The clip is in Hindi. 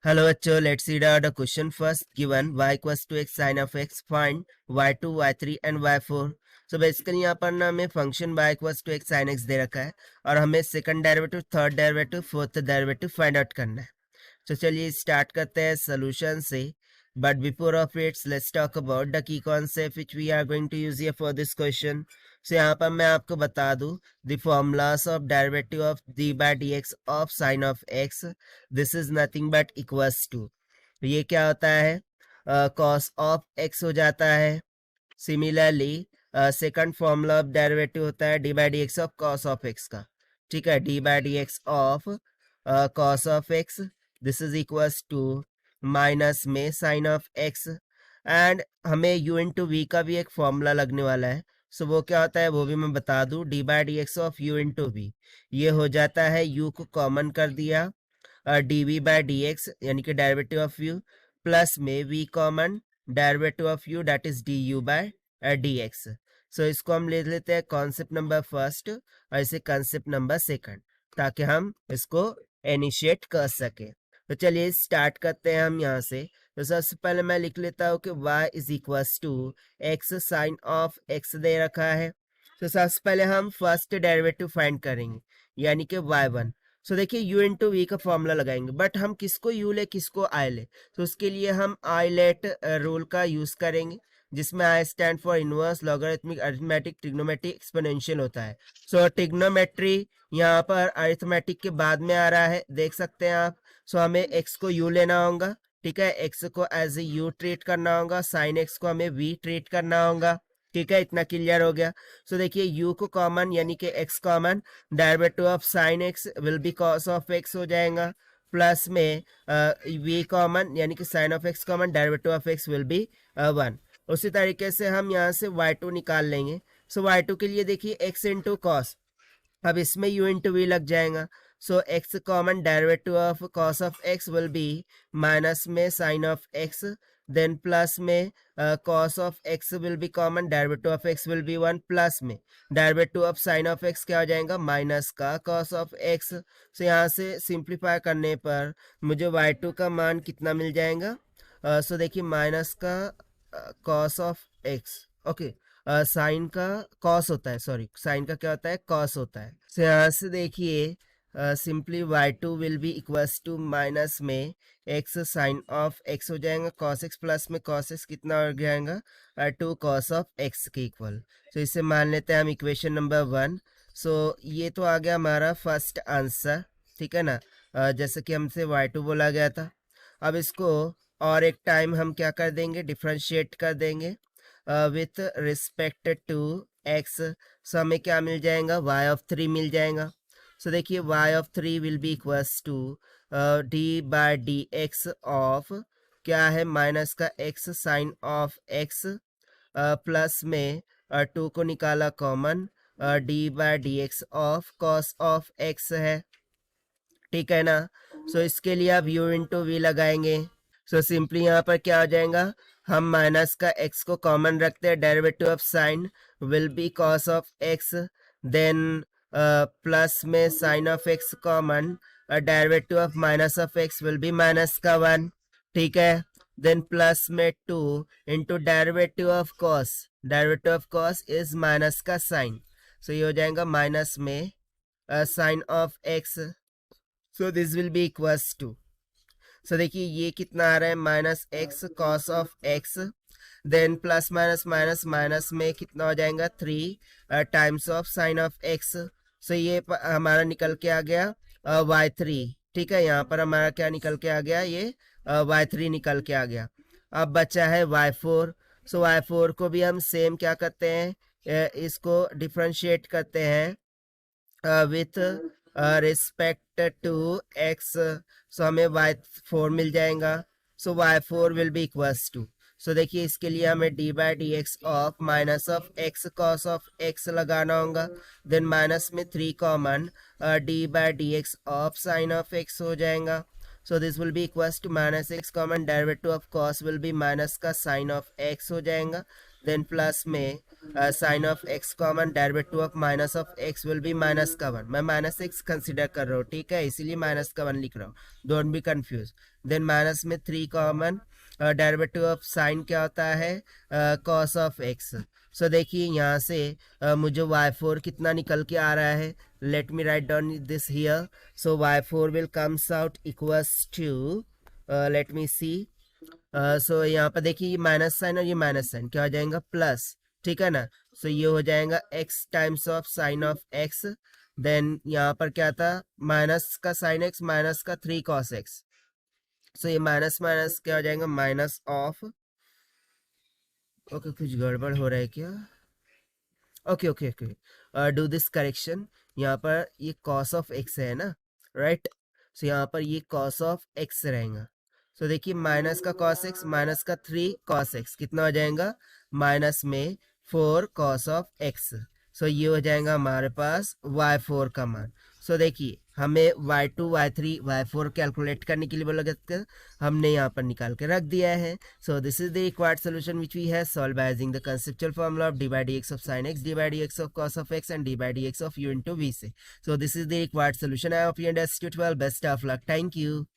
Hello बच्चों, let's read out the question first. Given y equals to x sin of x, find y2, y3 and y4. So basically यहाँ पर ना हमें function y equals to x sin x दे रखा है और हमें second derivative, third derivative, fourth derivative find out करना है. तो चलिए स्टार्ट करते हैं सोल्यूशन से. But before of its let's talk about the key concept which we are going to use here for this question. So यहाँ पर मैं आपको बता दूं the formulas of derivative of d by D x of sine of x. This is nothing but equals to, ये क्या होता है, कॉस ऑफ एक्स हो जाता है. Similarly second formula of derivative होता है d by D x of cos of x का. ठीक है, d by D x of cos of x, this is equals to minus में साइन ऑफ एक्स. एंड हमें यू इंटू वी का भी एक फॉर्मूला लगने वाला है. सो वो क्या होता है वो भी मैं बता दूं. D by D x of u into v, ये हो जाता है यू को कॉमन कर दिया, d v by D x यानी कि डेरिवेटिव ऑफ यू, प्लस में v common, derivative of u that is d u by D x. So इसको हम ले लेते हैं कॉन्सेप्ट नंबर फर्स्ट और इसे कॉन्सेप्ट नंबर सेकंड, ताकि हम इसको इनिशिएट कर सके. तो चलिए स्टार्ट करते हैं हम यहाँ से. तो सबसे पहले मैं लिख लेता हूँ कि y is equals to x sine of x दे रखा है. तो सबसे पहले हम फर्स्ट डेरिवेटिव फाइंड करेंगे यानी कि y1. सो देखिए u इंटू वी का फॉर्मूला लगाएंगे, बट हम किसको u ले किसको i ले. तो उसके लिए हम आई लेट रूल का यूज करेंगे, जिसमें I stand for inverse, logarithmic, arithmetic, trigonometric, exponential होता है. सो ट्रिग्नोमेट्री यहाँ पर अरिथमेटिक के बाद में आ रहा है, देख सकते हैं आप. सो हमें x को u लेना होगा. ठीक है, x को एज ए u ट्रीट करना होगा, साइन x को हमें v ट्रीट करना होगा. ठीक है, इतना क्लियर हो गया. सो देखिए u को कॉमन यानी कि x common, derivative of sine x will be cos of x हो जाएगा, प्लस में v कॉमन यानी कि sine of x common, derivative of x will be 1. उसी तरीके से हम यहाँ से y2 निकाल लेंगे. सो y2 के लिए देखिए x इंटू कॉस, अब इसमें u इंटू वी लग जाएगा. So x common, derivative of cos of x will be minus में sine of x, then plus में cos of x will be common, derivative of x will be 1, plus में derivative of sine of x क्या हो जाएगा, माइनस का कॉस ऑफ x. सो यहाँ से सिंप्लीफाई करने पर मुझे y2 का मान कितना मिल जाएगा. सो देखिए माइनस का cos of x, okay, sine का कॉस होता है, सॉरी साइन का क्या होता है, कॉस होता है. तो यहाँ से देखिए simply y2 will be equals to minus में x साइन ऑफ x हो जाएगा, cos x प्लस में cos x कितना हो जाएगा, 2 cos ऑफ x के इक्वल. तो इसे मान लेते हैं हम इक्वेशन नंबर 1. सो ये तो आ गया हमारा फर्स्ट आंसर. ठीक है ना, जैसे कि हमसे y2 बोला गया था. अब इसको और एक टाइम हम क्या कर देंगे, डिफ्रेंशिएट कर देंगे with respect to x. So हमें क्या मिल जाएगा, y ऑफ 3 मिल जाएगा. सो देखिए y of 3 will be equals to D by D x of क्या है, माइनस का x sine of x, plus में 2 को निकाला common, D by D x of cos of x है. ठीक है ना. सो इसके लिए आप u इंटू वी लगाएंगे. सो सिंपली यहाँ पर क्या हो जाएगा, हम माइनस का x को कॉमन रखते हैं, derivative of sine will be cos of x, then plus में sine of x common, derivative of minus of x will be minus का 1. ठीक है, देन प्लस में 2 into derivative of cos, derivative of cos is minus का साइन. सो ये हो जाएगा माइनस में sine of x. So this will be equals to, so देखिए ये कितना आ रहा है, minus x cos of x, then plus minus minus minus में कितना हो जाएगा, 3 times of sine of x. So ये हमारा निकल के आ गया y3. ठीक है, यहाँ पर हमारा क्या निकल के आ गया, ये y3 निकल के आ गया. अब बचा है y4. सो y4 को भी हम सेम क्या करते हैं, इसको डिफ्रेंशिएट करते हैं with respect to x. So हमें y4 मिल जाएगा. So y4 will be equals to, so देखिए इसके लिए हमें d by d x of minus of x cos of x लगाना होगा, देन माइनस में 3 common, d by d x of sine of x हो जाएगा. So this will be equals to minus x common, derivative of cos will be minus का साइन ऑफ एक्स हो जाएगा, देन प्लस में sine of X common, derivative of minus of X will be minus का 1. मैं माइनस एक्स कंसिडर कर रहा हूँ, ठीक है, इसीलिए माइनस का 1 लिख रहा हूँ, don't be confuse. Then minus में 3 कॉमन, डेरिवेटिव ऑफ साइन क्या होता है, कॉस ऑफ एक्स। सो देखिए यहाँ से मुझे y4 कितना निकल के आ रहा है, let me write down this here. So y4 will comes out equals to, let me see, so यहाँ पर देखिए ये माइनस साइन और ये माइनस साइन क्या हो जाएगा, प्लस, ठीक है ना। सो ये हो जाएगा x times of sine of x, then यहाँ पर क्या था, माइनस का साइन x माइनस का 3 cos x। सो ये माइनस माइनस क्या हो जाएगा, माइनस ऑफ, ओके कुछ गड़बड़ हो रहा है क्या, okay okay okay, do this correction. यहाँ पर ये cos ऑफ x है ना, राइट। सो यहाँ पर ये cos ऑफ x रहेगा। सो देखिए माइनस का cos x माइनस का 3 cos x कितना हो जाएगा, माइनस में 4 cos ऑफ x। सो ये हो जाएगा हमारे पास y4 का मान। सो देखिए हमें y2 y3 y4 कैलकुलेट करने के लिए बोला गया, हमने यहाँ पर निकाल के रख दिया है। So this is the required solution which we have solve by using the conceptual formula of d by dx of sin x, d by dx of cos of x and d by dx of u into v से। So this is the required solution. I hope you understood well. Best of luck. Thank you.